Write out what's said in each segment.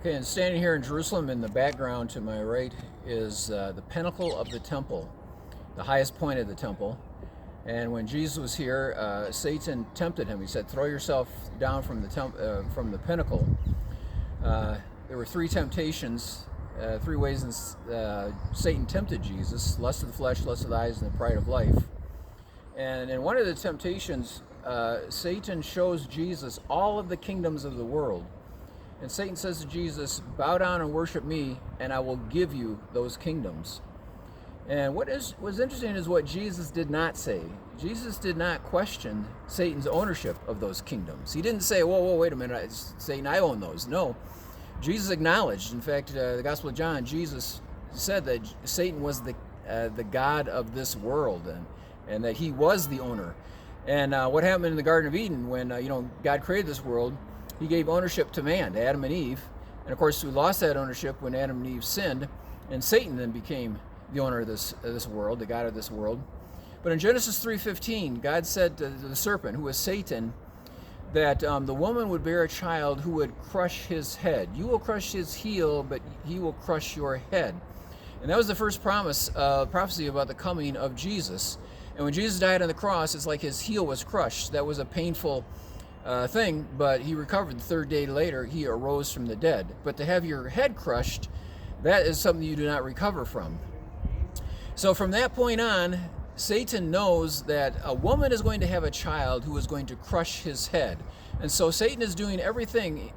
Okay, and standing here in Jerusalem, in the background to my right is the pinnacle of the temple, the highest point of the temple. And when Jesus was here, Satan tempted him. He said, "Throw yourself down from the pinnacle." There were three temptations, three ways Satan tempted Jesus: lust of the flesh, lust of the eyes, and the pride of life. And in one of the temptations, Satan shows Jesus all of the kingdoms of the world. And Satan says to Jesus, "Bow down and worship me, and I will give you those kingdoms." And what's interesting is what Jesus did not say. Jesus did not question Satan's ownership of those kingdoms. He didn't say, whoa, wait a minute, Satan, I own those. No, Jesus acknowledged. In fact, the Gospel of John, Jesus said that Satan was the god of this world, and that he was the owner. And what happened in the Garden of Eden when God created this world? He gave ownership to man, to Adam and Eve. And of course, we lost that ownership when Adam and Eve sinned, and Satan then became the owner of this world, the god of this world. But in Genesis 3:15, God said to the serpent, who was Satan, that the woman would bear a child who would crush his head. You will crush his heel, but he will crush your head. And that was the first prophecy about the coming of Jesus. And when Jesus died on the cross, it's like his heel was crushed. That was a painful thing, but he recovered. The third day later, he arose from the dead. But to have your head crushed, that is something you do not recover from. So from that point on, Satan knows that a woman is going to have a child who is going to crush his head. And so Satan is doing everything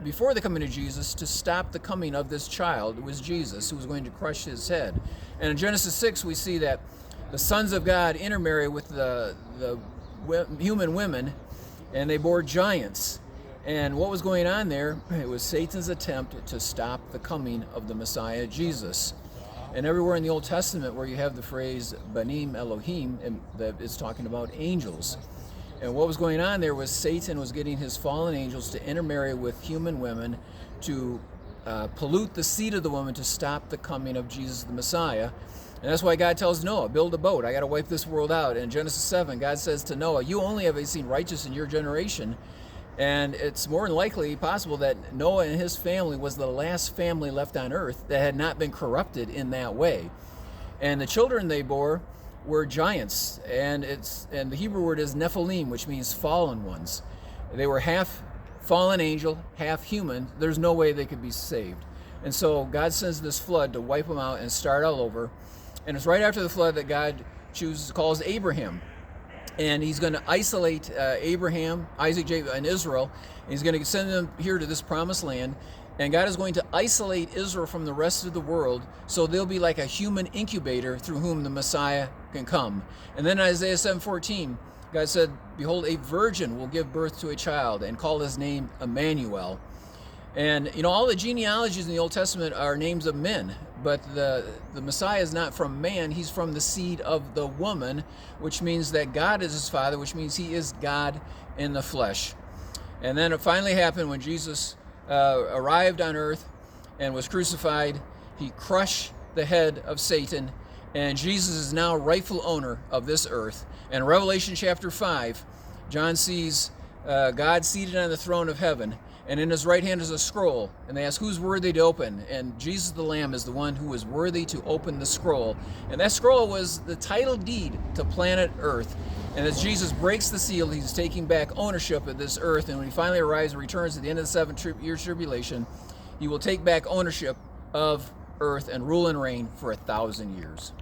before the coming of Jesus to stop the coming of this child. It was Jesus who was going to crush his head. And in Genesis 6, we see that the sons of God intermarry with the human women, and they bore giants. And what was going on there? It was Satan's attempt to stop the coming of the Messiah, Jesus. And everywhere in the Old Testament where you have the phrase Banim Elohim, that is talking about angels. And what was going on there was Satan was getting his fallen angels to intermarry with human women to pollute the seed of the woman to stop the coming of Jesus the Messiah. And that's why God tells Noah, build a boat. I got to wipe this world out. And in Genesis 7, God says to Noah, you only have seen righteous in your generation. And it's more than likely possible that Noah and his family was the last family left on earth that had not been corrupted in that way. And the children they bore were giants. And the Hebrew word is Nephilim, which means fallen ones. They were half fallen angel, half human. There's no way they could be saved. And so God sends this flood to wipe them out and start all over. And it's right after the flood that God calls Abraham. And he's going to isolate Abraham, Isaac, Jacob, and Israel. And he's going to send them here to this promised land. And God is going to isolate Israel from the rest of the world, so they'll be like a human incubator through whom the Messiah can come. And then in Isaiah 7:14, God said, behold, a virgin will give birth to a child and call his name Emmanuel. And all the genealogies in the Old Testament are names of men, but the Messiah is not from man, he's from the seed of the woman, which means that God is his father, which means he is God in the flesh. And then it finally happened when Jesus arrived on earth and was crucified. He crushed the head of Satan, and Jesus is now rightful owner of this earth. And in Revelation chapter 5, John sees God seated on the throne of heaven, and in his right hand is a scroll, and they ask, who's worthy to open? And Jesus the Lamb is the one who is worthy to open the scroll. And that scroll was the title deed to planet Earth. And as Jesus breaks the seal, he's taking back ownership of this earth. And when he finally arrives and returns at the end of the 7-year tribulation, he will take back ownership of earth and rule and reign for 1,000 years.